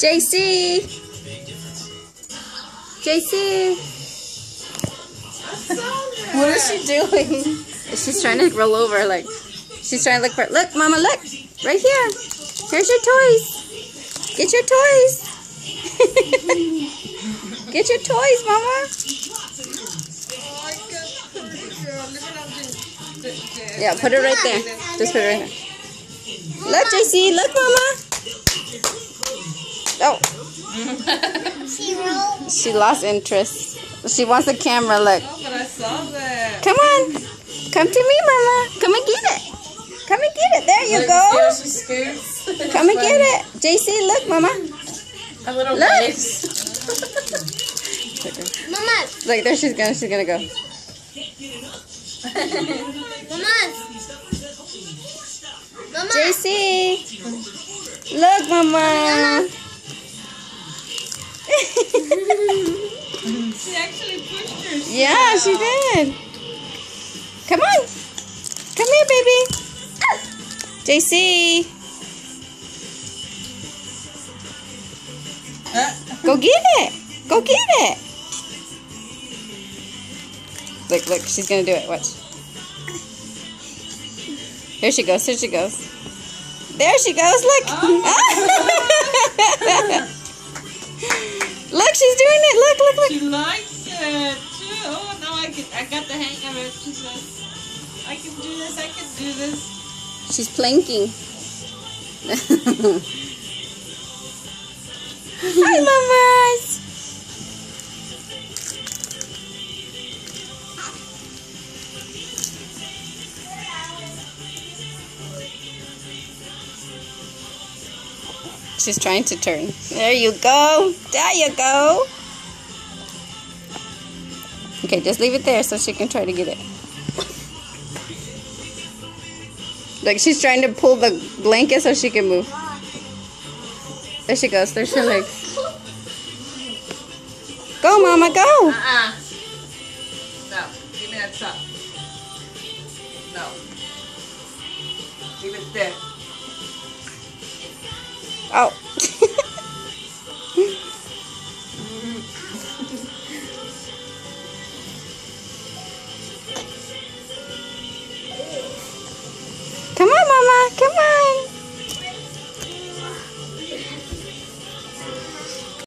JC. JC. What is she doing? She's trying to roll over, like she's trying to look for. Look, Mama, look right here. Here's your toys. Get your toys. Get your toys, Mama. Yeah, put it right there. Just put it right there. Look, JC. Look, Mama. Oh. She lost interest. She wants the camera. Look. Oh, but I saw that. Come on. Come to me, Mama. Come and get it. Come and get it. There you go. She scoots. Come and get it. JC, look, Mama. A little look. waves. Mama. Look, there she's gonna go. Mama. JC. Look, Mama. She actually pushed her. Yeah, she did. Come on. Come here, baby. JC. Go get it. Go get it. Look, look. She's going to do it. Watch. Here she goes. Here she goes. There she goes. Look. Oh. Look, she's doing it. Look, look, look. She likes it too. Oh, now I got the hang of it. She says, I can do this. I can do this. She's planking. Hi, mamas. She's trying to turn. There you go. There you go. Okay, just leave it there so she can try to get it. Like she's trying to pull the blanket so she can move. There she goes. There's her legs. Go, Mama, go. No. Give me that stuff. No. Leave it there. Oh.